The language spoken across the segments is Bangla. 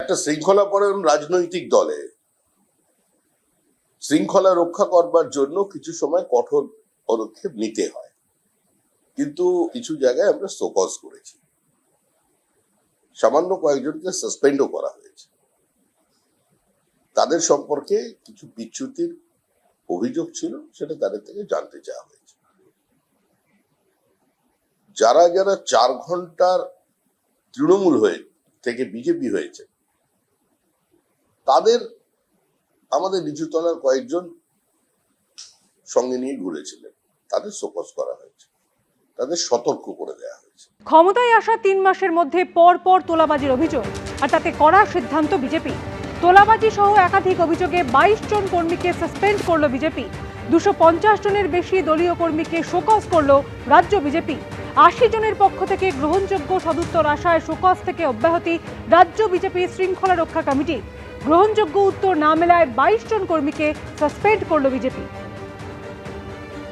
একটা শৃঙ্খলাপরায়ণ রাজনৈতিক দলে শৃঙ্খলা রক্ষা করবার জন্য কিছু সময় কঠোর পদক্ষেপ নিতে হয়, কিন্তু কিছু জায়গায় আমরা শোকজ করেছি, সামান্য কয়েকজনকে সাসপেন্ডও করা হয়েছে। তাদের সম্পর্কে কিছু বিচ্যুতির অভিযোগ ছিল, সেটা তাদের থেকে জানতে চাওয়া হয়েছে। যারা যারা 4 ঘন্টার তৃণমূল হয়ে থেকে বিজেপি হয়েছে, তাদের আমাদের নিচুতলার কয়েকজন সঙ্গে নিয়ে ঘুরেছিলেন, তাদের শোকজ করা হয়েছে, তাদের সতর্ক করে দেওয়া হয়েছে। ক্ষমতায় আসা 3 মাসের মধ্যে পর পর তোলাবাজির অভিযোগ, আর তাতে কড়া সিদ্ধান্ত বিজেপি। তোলাবাজি সহ একাধিক অভিযোগে 22 জন কর্মীকে সাসপেন্ড করল বিজেপি। 250 জনের বেশি দলীয় কর্মীকে শোকজ করল রাজ্য বিজেপি। 80 জনের পক্ষ থেকে গ্রহণযোগ্য সদুত্তর আশায় শোকজ থেকে অব্যাহতি রাজ্য বিজেপি শৃঙ্খলা রক্ষা কমিটি। গ্রহণযোগ্য উত্তর না মেলায় 22 জন কর্মীকে সাসপেন্ড করল বিজেপি।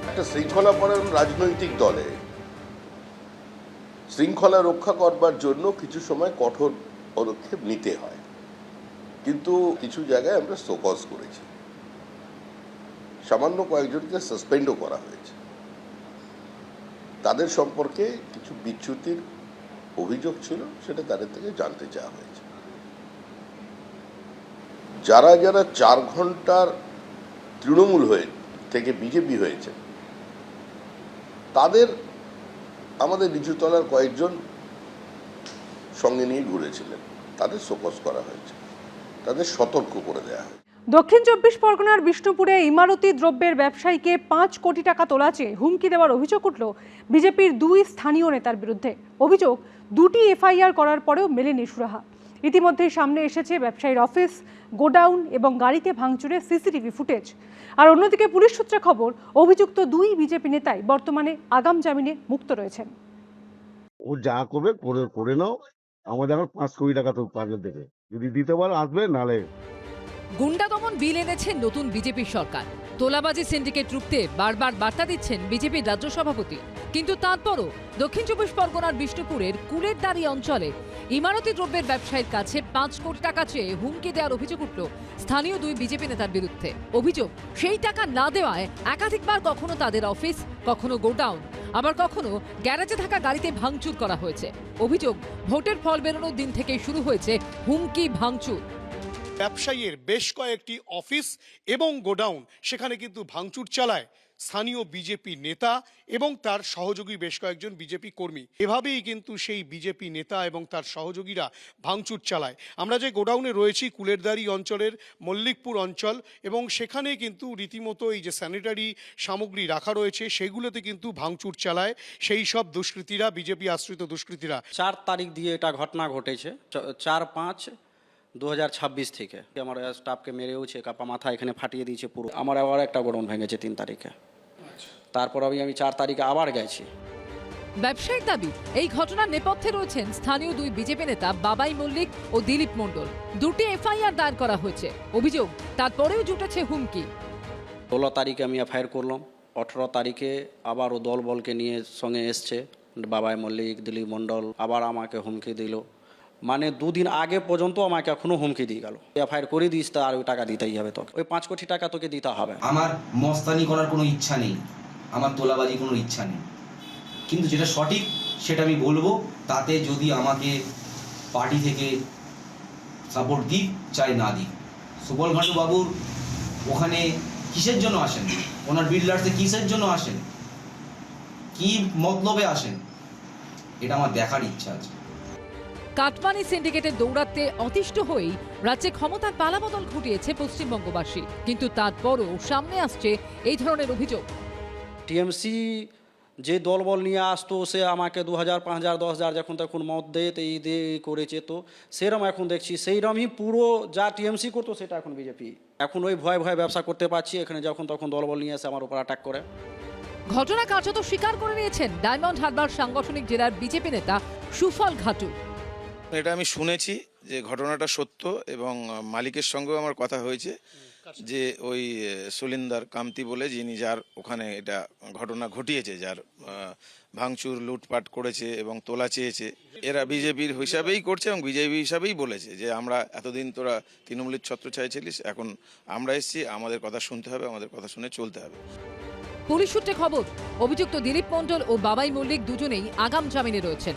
একটা শৃঙ্খলাপরায়ণ রাজনৈতিক দলে শৃঙ্খলা রক্ষা করবার জন্য কিছু সময় কঠোর পদক্ষেপ নিতে হয়, কিন্তু কিছু জায়গায় আমরা শোকজ করেছি, সামান্য কয়েকজনকে সাসপেন্ডও করা হয়েছে। তাদের সম্পর্কে কিছু বিচ্যুতির অভিযোগ ছিল, সেটা তাদের থেকে জানতে চাওয়া হয়েছে। যারা যারা 4 ঘন্টার তৃণমূল হয়ে থেকে বিজেপি হয়েছে, তাদের আমাদের নিচুতলার কয়েকজন সঙ্গে নিয়ে ঘুরেছিলেন, তাদের শোকজ করা হয়েছে, তাদের সতর্ক করে দেওয়া হয়েছে। দক্ষিণ 24 পরগনার বিষ্ণুপুরে ইমারতি দ্রব্যের ব্যবসায়ীকে 5 কোটি টাকা তোলা চেয়ে হুমকি দেওয়ার অভিযোগ উঠল বিজেপির 2 স্থানীয় নেতার বিরুদ্ধে। অভিযোগ, 2টি এফআইআর করার পরেও মেলেনি সুরাহা। ইতিমধ্যেই সামনে এসেছে ব্যবসায়ীর অফিস, গোডাউন এবং গাড়িতে ভাঙচুরের সিসিটিভি ফুটেজ। আর অন্যদিকে পুলিশ সূত্রে খবর, অভিযুক্ত 2 বিজেপি নেতাই বর্তমানে আগাম জামিনে মুক্ত রয়েছেন। ও যা করবে করে নাও, আমাদের এখন 5 কোটি টাকা তো পারলে দেবে, যদি দিতে পারো আসবে, নালে। গুন্ডা দমন বিল এনেছেন নতুন বিজেপি সরকার। তোলাবাজি সিন্ডিকেট রুখতে বারবার বার্তা দিচ্ছেন বিজেপির রাজ্য সভাপতি, কিন্তু তারপরও দক্ষিণ 24 পরগনার বিষ্ণুপুরের কুলেরদারি অঞ্চলে ইমারতি দ্রব্যের ব্যবসায়ীর কাছে 5 কোটি টাকা চেয়ে হুমকি দেওয়ার অভিযোগ উঠল স্থানীয় 2 বিজেপি নেতার বিরুদ্ধে। অভিযোগ, সেই টাকা না দেওয়ায় একাধিকবার কখনো তাদের অফিস, কখনো গোডাউন, আবার কখনো গ্যারেজে থাকা গাড়িতে ভাঙচুর করা হয়েছে। অভিযোগ, ভোটের ফল বেরোনোর দিন থেকেই শুরু হয়েছে হুমকি ভাঙচুর। ব্যবসায়ীর বেশ কয়েকটি অফিস এবং গোডাউন, সেখানে কিন্তু ভাঙচুর চালায় স্থানীয় বিজেপি নেতা এবং তার সহযোগী বেশ কয়েকজন বিজেপি কর্মী। এভাবেই কিন্তু সেই বিজেপি নেতা এবং তার সহযোগীরা ভাঙচুর চালায়। আমরা যে গোডাউনে রয়েছি কুলেরদারি অঞ্চলের মল্লিকপুর অঞ্চল, এবং সেখানে কিন্তু রীতিমতো এই যে স্যানিটারি সামগ্রী রাখা রয়েছে, সেগুলোতে কিন্তু ভাঙচুর চালায় সেই সব দুষ্কৃতীরা, বিজেপি আশ্রিত দুষ্কৃতীরা। 4 তারিখ দিয়ে এটা ঘটনা ঘটেছে, 4/5/2026 থেকে। আমার স্টাফকে মেরেওছে, কাপা মাথা এখানে ফাটিয়ে দিয়েছে পুরো। আমার আবার একটা গোডাউন ভেঙেছে 3 তারিখে। তারপর আমি 4 তারিখে আবার গেছি। ব্যবসায়িক দাবি, এই ঘটনার নেপথ্যে রয়েছেন স্থানীয় 2 বিজেপি নেতা বাবাই মল্লিক ও দিলীপ মণ্ডল। 2টি এফআইআর দায়ের করা হয়েছে। অভিযোগ, তারপরেও জুটেছে হুমকি। 16 তারিখে আমি এফআইআর করলাম, 18 তারিখে আবার ও দলবলকে নিয়ে সঙ্গে এসছে বাবাই মল্লিক, দিলীপ মণ্ডল, আবার আমাকে হুমকি দিল। মানে 2 দিন আগে পর্যন্ত আমাকে এখনো হুমকি দিয়ে গেল, এফআইআর করে দিস তা আর ওই টাকা দিতেই হবে তোকে, ওই 5 কোটি টাকা তোকে দিতে হবে। আমার মস্তানি করার কোনো ইচ্ছা নেই, আমার তোলাবাজি কোনো ইচ্ছা নেই, কিন্তু যেটা সঠিক সেটা আমি বলবো। তাতে যদি আমাকে পার্টি থেকে সাপোর্ট দিই চাই না দিই, সুবল ভানু বাবুর ওখানে কিসের জন্য আসেন, ওনার বিল্ডার্সে কিসের জন্য আসেন, কি মতলবে আসেন, এটা আমার দেখার ইচ্ছা আছে। কাটমানি সিন্ডিকেটের দৌরাত্মে অতিষ্ঠ হয়েই রাজ্যে ক্ষমতার পালাবদল ঘটিয়েছে পশ্চিমবঙ্গবাসী, কিন্তু তারপরও সামনে আসছে এই ধরনের অভিযোগ। টিএমসি যে দলবল নিয়ে আসতো, সে আমাকে 2000, 5000, 10,000 যখন তখন মত দেয়, তো এই দিয়ে করেছে, তো সেরম এখন দেখছি সেইরমই পুরো যা টিএমসি করতো সেটা এখন বিজেপি। এখন ওই ভয় ভয় ব্যবসা করতে পারছি, এখানে যখন তখন দলবল নিয়ে এসে আমার উপর অ্যাটাক করে। ঘটনা কার্যত স্বীকার করে নিয়েছেন ডায়মন্ড হারবার সাংগঠনিক জেলার বিজেপি নেতা সুফল ঘাটু। এটা আমি শুনেছি যে ঘটনাটা সত্য, এবং মালিকের সঙ্গেও আমার কথা হয়েছে। যে ওই সুলিন্দার কামতি বলে যিনি যার ওখানে এটা ঘটনা ঘটিয়েছে, যার ভাঙচুর লুটপাট করেছে এবং তোলা চেয়েছে, এরা বিজেপির হিসাবেই করছে এবং বিজেপি হিসাবেই বলেছে যে আমরা এতদিন তোরা তৃণমূলের ছত্রছায়ায় ছিলিস, এখন আমরা এসেছি, আমাদের কথা শুনতে হবে, আমাদের কথা শুনে চলতে হবে। পুলিশ সূত্রে খবর, অভিযুক্ত দিলীপ মণ্ডল ও বাবাই মল্লিক দুজনেই আগাম জামিনে রয়েছেন।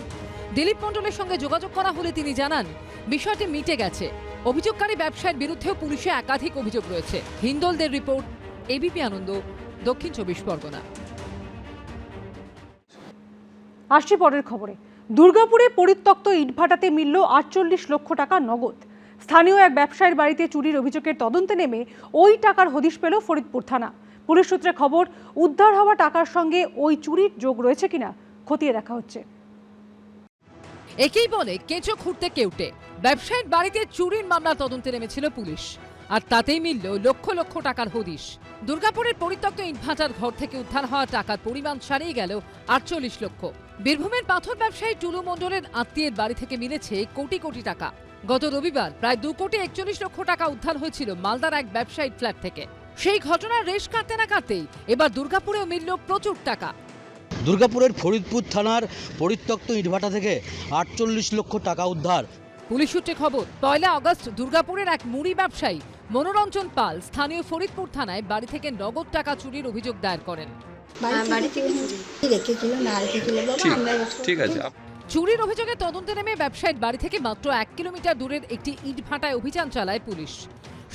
দিলীপ মণ্ডলের সঙ্গে যোগাযোগ করা হলে তিনি জানান বিষয়টি মিটে গেছে। অভিযোগকারী ব্যবসায়ীর বিরুদ্ধেও পুলিশে একাধিক অভিযোগ রয়েছে। হিন্দলদের রিপোর্ট, এবিপি আনন্দ, দক্ষিণ 24 পরগনা। আসছি পরের খবরে। দুর্গাপুরে পরিত্যক্ত ইটভাটাতে মিলল 48 লক্ষ টাকা নগদ। স্থানীয় এক ব্যবসায়ীর বাড়িতে চুরির অভিযোগের তদন্তে নেমে ওই টাকার হদিশ পেল ফরিদপুর থানা। পুলিশ সূত্রে খবর, উদ্ধার হওয়া টাকার সঙ্গে ওই চুরির যোগ রয়েছে কিনা খতিয়ে দেখা হচ্ছে। একেই বলে কেঁচো খুঁড়তে কেউটে। ব্যবসায়ীর বাড়িতে চুরির মামলা তদন্তে নেমেছিল পুলিশ, আর তাতেই মিলল লক্ষ লক্ষ টাকার হদিশ। দুর্গাপুরের পরিত্যক্ত ইটভাটার ঘর থেকে উদ্ধার হওয়া টাকার পরিমাণ ছাড়িয়ে গেল 48 লক্ষ। বীরভূমের পাথর ব্যবসায়ী টুলু মণ্ডলের আত্মীয়ের বাড়ি থেকে মিলেছে কোটি কোটি টাকা। গত রবিবার প্রায় 2 কোটি 41 লক্ষ টাকা উদ্ধার হয়েছিল মালদার এক ব্যবসায়ীর ফ্ল্যাট থেকে। সেই ঘটনার রেশ কাটতে না কাটতেই এবার দুর্গাপুরেও মিলল প্রচুর টাকা। দুর্গাপুরের ফরিদপুর থানার পরিত্যক্ত ইটভাটা থেকে 48 লক্ষ টাকা উদ্ধার। পুলিশ সূত্রে খবর, 1 আগস্ট দুর্গাপুরের এক মুড়ি ব্যবসায়ী মনোরঞ্জন পাল স্থানীয় ফরিদপুর থানায় বাড়ি থেকে নগদ টাকা চুরির অভিযোগ দায়ের করেন। চুরির অভিযোগে তদন্তে নেমে ব্যবসায়ীর বাড়ি থেকে মাত্র 1 কিলোমিটার দূরের একটি ইটভাটায় অভিযান চালায় পুলিশ।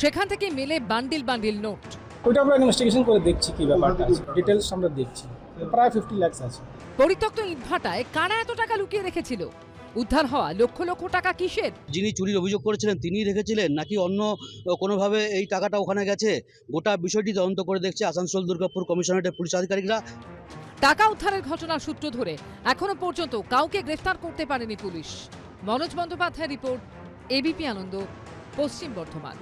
সেখান থেকে মেলে বান্ডিল বান্ডিল নোট। ওইটা আমরা ইনভেস্টিগেশন করে দেখছি কি ব্যাপারটা আছে, ডিটেইলস আমরা দেখছি। প্রায় 50 লাখ আছে। পরিত্যক্ত ইটভাটায় কারা এত টাকা লুকিয়ে রেখেছিল? উদ্ধার হওয়া লক্ষ লক্ষ টাকা কিসের? যিনি চুরির অভিযোগ করেছিলেন তিনিই রেখেছিলেন নাকি অন্য কোনোভাবে এই টাকাটা ওখানে গেছে, গোটা বিষয়টি তদন্ত করে দেখছে আসানসোল দুর্গাপুর কমিশনারেটের পুলিশ আধিকারিকরা। টাকা উদ্ধারের ঘটনার সূত্র ধরে এখনো পর্যন্ত কাউকে গ্রেফতার করতে পারেনি পুলিশ। মনোজ বন্দ্যোপাধ্যায়ের রিপোর্ট, এবিপি আনন্দ, পশ্চিম বর্ধমান।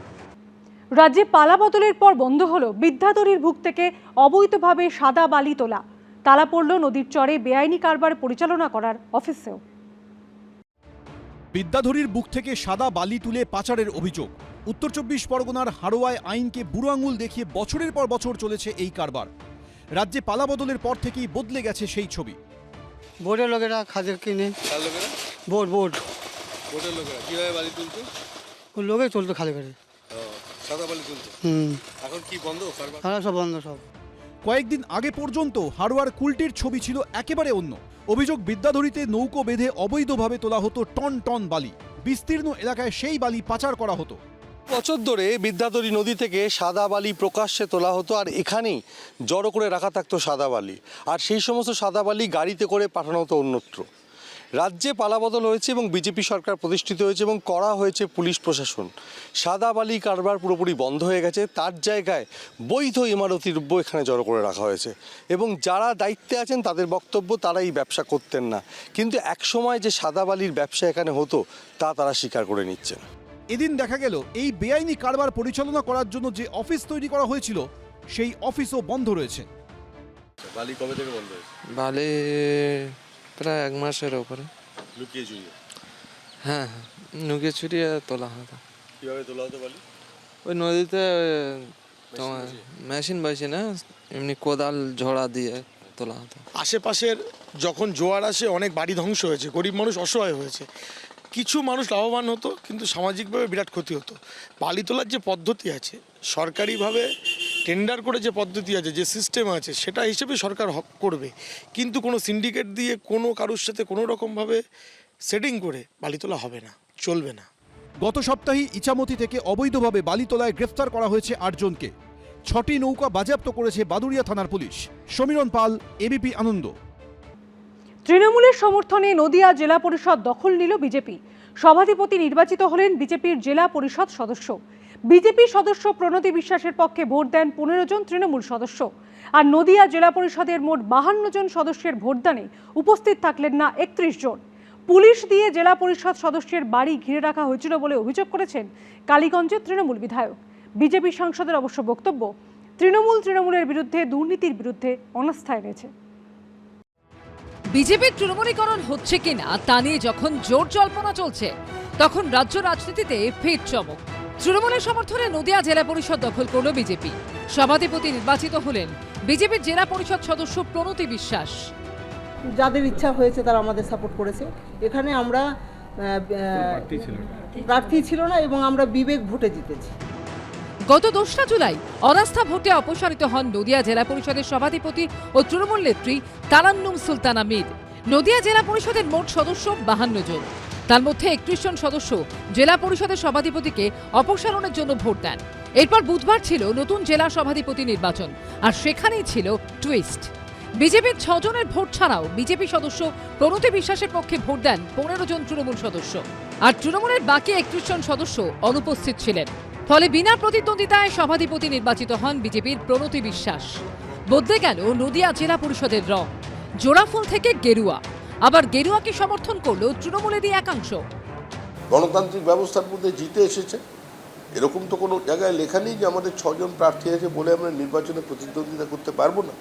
রাজ্যে পালা বদলের পর বন্ধ হলো বিদ্যাধরীর বুক থেকে অবৈধভাবে সাদা বালি তোলা। তালা পড়ল নদীর চরে বেআইনি কারবার পরিচালনা করার অফিসেও। বিদ্যাধরীর বুক থেকে সাদা বালি তুলে পাচারের অভিযোগ। উত্তর 24 পরগনার হাড়োয়ায় আইনকে বুড়ো আঙুল দেখিয়ে বছরের পর বছর চলেছে এই কারবার। রাজ্যে পালা বদলের পর থেকেই বদলে গেছে সেই ছবি। বোর্ডের লোকেরা খাদের কিনে বোর্ড বোর্ডের লোকেরা কিভাবে বালি তুলতো? ওই লোকে চলতো খালি করে সাদা বালি তুলতো। এখন কি বন্ধ? সব বন্ধ সব। কয়েকদিন আগে পর্যন্ত হাড়োয়ার কুলটির ছবি ছিল একেবারে অন্য। অভিযোগ, বিদ্যাধরীতে নৌকো বেঁধে অবৈধভাবে তোলা হতো টন টন বালি। বিস্তীর্ণ এলাকায় সেই বালি পাচার করা হতো। বছর ধরে বিদ্যাধরী নদী থেকে সাদা বালি প্রকাশ্যে তোলা হতো, আর এখানেই জড়ো করে রাখা থাকতো সাদা বালি, আর সেই সমস্ত সাদা বালি গাড়িতে করে পাঠানো হতো অন্যত্র। রাজ্যে পালাবদল হয়েছে এবং বিজেপি সরকার প্রতিষ্ঠিত হয়েছে এবং করা হয়েছে পুলিশ প্রশাসন। সাদা বালি কারবার পুরোপুরি বন্ধ হয়ে গেছে, তার জায়গায় বৈধ ইমারতি দ্রব্য এখানে জড়ো করে রাখা হয়েছে এবং যারা দায়িত্বে আছেন তাদের বক্তব্য তারা এই ব্যবসা করতেন না, কিন্তু একসময় যে সাদা বালির ব্যবসা এখানে হতো তা তারা স্বীকার করে নিচ্ছেন। এদিন দেখা গেল এই বেআইনি কারবার পরিচালনা করার জন্য যে অফিস তৈরি করা হয়েছিল সেই অফিসও বন্ধ রয়েছে। বালি কবে থেকে বন্ধ হয়েছে? বালি প্রায় 1 মাসের উপরে। লুকিয়ে চুরি? হ্যাঁ, লুকিয়ে চুরিয়ে তোলা হতো। কিভাবে তোলা হতো বালি? ওই নদীতে তোমার মেশিন বসে না, এমনি কোদাল ঝোড়া দিয়ে তোলা হতো। আশেপাশের যখন জোয়ার আসে অনেক বাড়ি ধ্বংস হয়েছে, গরিব মানুষ অসহায় হয়েছে। কিছু মানুষ লাভবান হতো, কিন্তু সামাজিকভাবে বিরাট ক্ষতি হতো। বালি তোলার যে পদ্ধতি আছে, সরকারিভাবে টেন্ডার করে যে পদ্ধতি আছে, যে সিস্টেম আছে, সেটা হিসেবে সরকার করবে, কিন্তু কোনো সিন্ডিকেট দিয়ে কোনো কারোর সাথে কোনো রকমভাবে সেটিং করে বালি তোলা হবে না, চলবে না। গত সপ্তাহে ইছামতি থেকে অবৈধভাবে বালি তোলায় গ্রেফতার করা হয়েছে 8 জনকে। 6টি নৌকা বাজেয়াপ্ত করেছে বাদুড়িয়া থানার পুলিশ। সমীরণ পাল, এবিপি আনন্দ। তৃণমূলের সমর্থনে নদিয়া জেলা পরিষদ দখল নিল বিজেপি। সভাধিপতি নির্বাচিত হলেন বিজেপির জেলা পরিষদ সদস্য। বিজেপি সদস্য প্রণতি বিশ্বাসের পক্ষে ভোট দেন 15 জন তৃণমূল সদস্য। আর নদিয়া জেলা পরিষদের মোট 52 জন সদস্যের ভোটদানে উপস্থিত থাকলেন না 31 জন। পুলিশ দিয়ে জেলা পরিষদ সদস্যের বাড়ি ঘিরে রাখা হয়েছিল বলে অভিযোগ করেছেন কালীগঞ্জের তৃণমূল বিধায়ক। বিজেপি সাংসদের অবশ্য বক্তব্য, তৃণমূলের বিরুদ্ধে দুর্নীতির বিরুদ্ধে অনাস্থা এনেছে। বিজেপির তৃণমূলীকরণ হচ্ছে কিনা তা নিয়ে যখন জোর জল্পনা চলছে, তখন রাজ্য রাজনীতিতে ফের চমক। তৃণমূলের সমর্থনে নদিয়া জেলা পরিষদ দখল করল বিজেপি। সভাধিপতি নির্বাচিত হলেন বিজেপির জেলা পরিষদ সদস্য প্রণতি বিশ্বাস। যাদের ইচ্ছা হয়েছে তারা আমাদের সাপোর্ট করেছে। এখানে আমরা প্রার্থী ছিল না এবং আমরা বিবেক ভোটে জিতেছি। গত 2রা জুলাই অনাস্থা ভোটে অপসারিত হন নদিয়া জেলা পরিষদের সভাধিপতি ও তৃণমূল নেত্রী তারান্নুম সুলতানা মীর। নদিয়া জেলা পরিষদের মোট সদস্য 52 জন, তার মধ্যে 31 জন সদস্য জেলা পরিষদের সভাধিপতিকে অপসারণের জন্য ভোট দেন। এরপর বুধবার ছিল নতুন জেলা সভাধিপতি নির্বাচন, আর সেখানেই ছিল টুইস্ট। বিজেপির 6 জনের ভোট ছাড়াও বিজেপি সদস্য প্রণতি বিশ্বাসের পক্ষে ভোট দেন 15 জন তৃণমূল সদস্য, আর তৃণমূলের বাকি 31 জন সদস্য অনুপস্থিত ছিলেন। ফলে বিনা প্রতিদ্বন্দ্বিতায় সভাধিপতি নির্বাচিত হন বিজেপির প্রণতি বিশ্বাস। বদলে গেল নদিয়া জেলা পরিষদের রং, জোড়াফুল থেকে গেরুয়া। আবার গেরুয়াকে সমর্থন করল তৃণমূলেরই একাংশ। গণতান্ত্রিক ব্যবস্থার মধ্যে জিতে এসেছে, এরকম তো কোনো জায়গায় লেখা নেই যে আমাদের 6 জন প্রার্থী আছে বলে আমরা নির্বাচনে প্রতিদ্বন্দ্বিতা করতে পারবো না।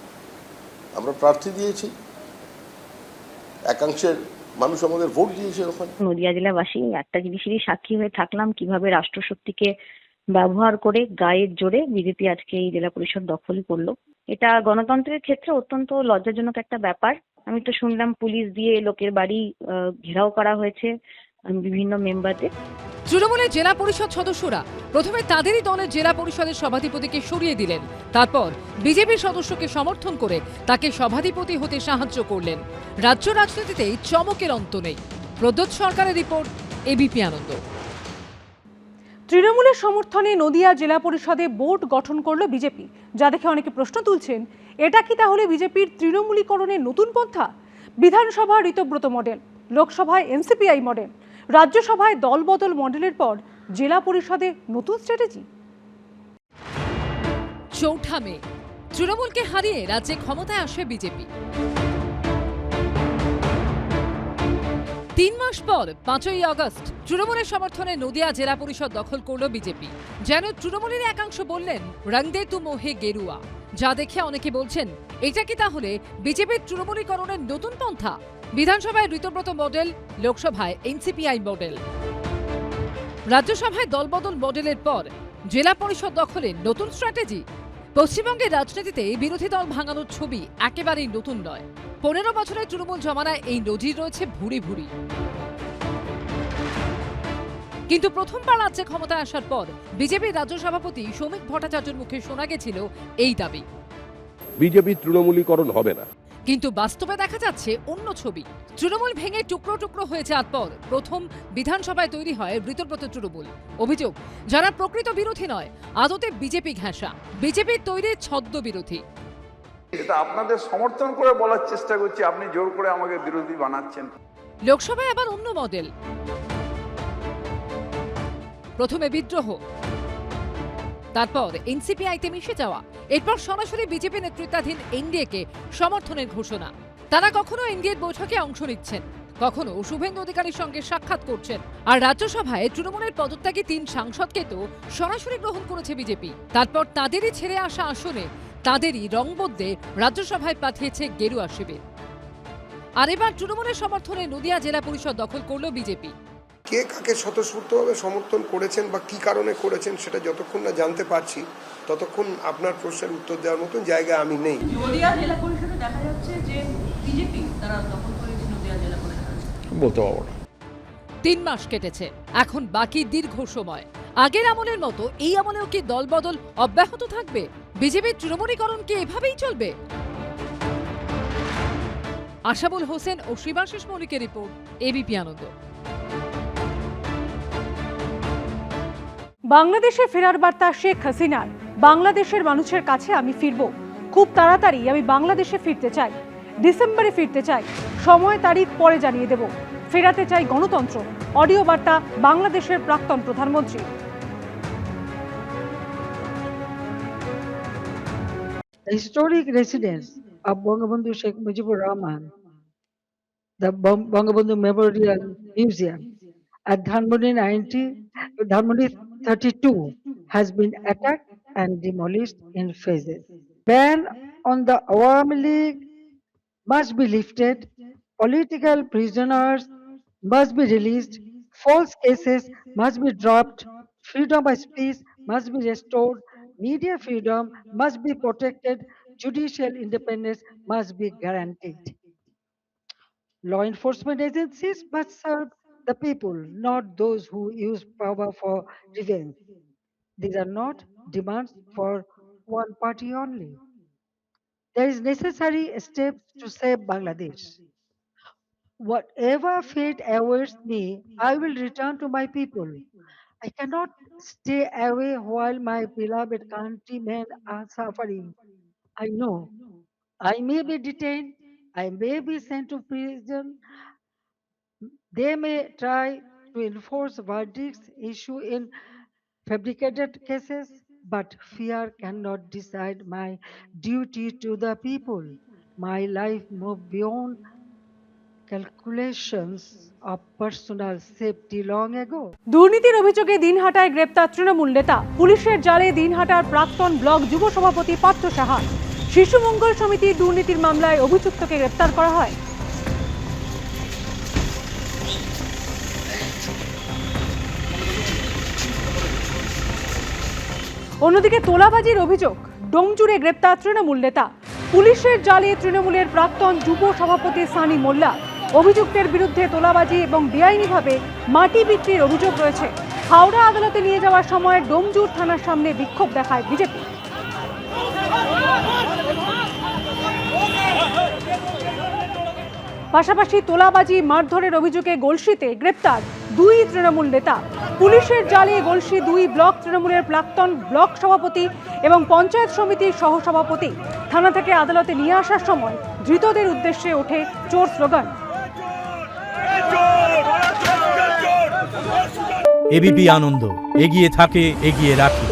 আমরা প্রার্থী দিয়েছি, একাংশের মানুষ আমাদের ভোট দিয়েছে। ওখানে নদিয়া জেলাবাসী একটা জিনিসেরই সাক্ষী হয়ে থাকলাম, কিভাবে রাষ্ট্রশক্তিকে ব্যবহার করে গায়ের জোরে বিজেপি আজকে এই জেলা পরিষদ দখল করলো। এটা গণতন্ত্রের ক্ষেত্রে অত্যন্ত লজ্জাজনক একটা ব্যাপার। আমি তো শুনলাম পুলিশ দিয়ে লোকের বাড়ি ঘেরাও করা হয়েছে বিভিন্ন মেম্বারদের। তৃণমূলের জেলা পরিষদ সদস্যরা প্রথমে তাদেরই দলের জেলা পরিষদের সভাধিপতিকে সরিয়ে দিলেন, তারপর বিজেপির সদস্যকে সমর্থন করে তাকে সভাধিপতি হতে সাহায্য করলেন। রাজ্য রাজনীতিতে চমকের অন্ত নেই। প্রদ্যোৎ সরকারের রিপোর্ট, এবিপি আনন্দ। তৃণমূলের সমর্থনে নদিয়া জেলা পরিষদে বোর্ড গঠন করলো বিজেপি, যা দেখে অনেকে প্রশ্ন তুলছেন, এটা কি তাহলে বিজেপির তৃণমূলীকরণের নতুন পন্থা? বিধানসভা ঋতব্রত মডেল, লোকসভায় এনসিপিআই মডেল, রাজ্যসভায় দলবদল মডেলের পর জেলা পরিষদে নতুন স্ট্র্যাটেজি। 4 মে তৃণমূলকে হারিয়ে রাজ্যে ক্ষমতায় আসে বিজেপি। 3 মাস পর 5ই আগস্ট তৃণমূলের সমর্থনে নদিয়া জেলা পরিষদ দখল করল বিজেপি। যেন তৃণমূলের একাংশ বললেন রং দে তু মোহে গেরুয়া, যা দেখে অনেকে বলছেন এটা কি তাহলে বিজেপির তৃণমূলীকরণের নতুন পন্থা? বিধানসভায় ঋতব্রত মডেল, লোকসভায় এনসিপিআই মডেল, রাজ্যসভায় দলবদল মডেলের পর জেলা পরিষদ দখলের নতুন স্ট্র্যাটেজি। পশ্চিমবঙ্গের রাজনীতিতে বিরোধী দল ভাঙানোর ছবি একেবারেই নতুন নয়। 15 বছরের তৃণমূল জমানায় এই নজির রয়েছে ভুরি ভুরি। কিন্তু প্রথমবার রাজ্যে ক্ষমতায় আসার পর বিজেপির রাজ্য সভাপতি সৌমিক ভট্টাচার্যের মুখে শোনা গেছিল এই দাবি, বিজেপি তৃণমূলীকরণ হবে না। কিন্তু বাস্তবে দেখা যাচ্ছে অন্য ছবি। তৃণমূল ভেঙে টুকরো টুকরো হয়ে যাওয়ার পর প্রথম বিধানসভায় তৈরি হয় ঋতব্রত তৃণমূল। অভিযোগ, যারা প্রকৃত বিরোধী নয়, আদতে বিজেপি ঘেঁষা, বিজেপির তৈরি ছদ্ম বিরোধী। এটা আপনাদের সমর্থন করে বলার চেষ্টা করছি, আপনি জোর করে আমাকে বিরোধী বানাচ্ছেন। লোকসভায় আবার অন্য মডেল, প্রথমে বিদ্রোহ, তারপর এনসিপিআইতে মিশে যাওয়া, এরপর সরাসরি বিজেপি নেতৃত্বাধীন এনডিএকে সমর্থনের ঘোষণা। তারা কখনো এনডিএর বৈঠকে অংশ নিচ্ছেন, কখনো শুভেন্দু অধিকারীর সঙ্গে সাক্ষাৎ করছেন। আর রাজ্যসভায় তৃণমূলের পদত্যাগী 3 সাংসদকে তো সরাসরি গ্রহণ করেছে বিজেপি। তারপর তাদেরই ছেড়ে আসা আসনে তাদেরই রং বদলে রাজ্যসভায় পাঠিয়েছে গেরুয়া শিবির। আর এবার তৃণমূলের সমর্থনে নদিয়া জেলা পরিষদ দখল করল বিজেপি। কে কাকে স্বতঃস্ফূর্তভাবে সমর্থন করেছেন বা কি কারণে করেছেন সেটা যতক্ষণ না জানতে পারছি ততক্ষণ আপনার প্রশ্নের উত্তর দেওয়ার মতন জায়গায় আমি নেই। নদিয়া জেলা পরিষদে দেখা যাচ্ছে যে বিজেপি তারা দখল করেছে নদিয়া জেলা পরিষদ, বলতে পারবো না। 3 মাস কেটেছে, এখন বাকি দীর্ঘ সময়। আগের আমলের মতো এই আমলেও কি দলবদল অব্যাহত থাকবে? বিজেপির তৃণমূলীকরণ কি এভাবেই চলবে? আশাবুল হোসেন ও শিবাশিস মৌলিকের রিপোর্ট, এবিপি আনন্দ। বাংলাদেশে ফেরার বার্তা শেখ হাসিনার, বাংলাদেশের মানুষের কাছে আমি ফিরব, খুব তাড়াতাড়ি আমি বাংলাদেশে ফিরতে চাই, ডিসেম্বরে ফিরতে চাই, সময় তারিখ পরে জানিয়ে দেব, ফেরাতে চাই গণতন্ত্র। অডিও বার্তা বাংলাদেশের প্রাক্তন প্রধানমন্ত্রী। The historic residence of Bangabandhu Sheikh Mujibur Rahman, the Bangabandhu Memorial Museum at Dhanmondi 32 has been attacked and demolished in phases. Ban on the Awami League must be lifted, political prisoners must be released, false cases must be dropped, Freedom of speech must be restored, media freedom must be protected, judicial independence must be guaranteed. Law enforcement agencies must serve the people, not those who use power for revenge. These are not demands for one party only. There is necessary steps to save Bangladesh. Whatever fate awaits me, I will return to my people. I cannot stay away while my beloved countrymen are suffering. I know I may be detained, I may be sent to prison, they may try to enforce verdicts issued in fabricated cases, but fear cannot decide my duty to the people. My life moved beyond calculations of personal safety long ago. দুর্নীতির অভিযোগে দিনহাটায় গ্রেপ্তার তৃণমূল নেতা, পুলিশের জালে দিনহাটার প্রাক্তন ব্লক যুব সভাপতি পার্থ সাহা। শিশু মঙ্গল সমিতির দুর্নীতির মামলায় অভিযুক্তকে গ্রেপ্তার করা হয়। অন্যদিকে তোলাবাজির অভিযোগ, ডোমজুড়ে গ্রেপ্তার তৃণমূল নেতা, পুলিশের জালে তৃণমূলের প্রাক্তন যুব সভাপতি সানি মোল্লা। অভিযুক্তের বিরুদ্ধে তোলাবাজি এবং বেআইনিভাবে মাটি বিক্রির অভিযোগ রয়েছে। হাওড়া আদালতে নিয়ে যাওয়ার সময় ডোমজুর থানার সামনে বিক্ষোভ দেখায় বিজেপি। পাশাপাশি তোলাবাজি মারধরের অভিযোগে গলসিতে গ্রেপ্তার 2 তৃণমূল নেতা। পুলিশের জালে গলসি 2 ব্লক তৃণমূলের প্রাক্তন ব্লক সভাপতি এবং পঞ্চায়েত সমিতির সহসভাপতি। থানা থেকে আদালতে নিয়ে আসার সময় ধৃতদের উদ্দেশ্যে ওঠে চোর স্লোগান। এবিপি আনন্দ, এগিয়ে থাকে, এগিয়ে রাখে।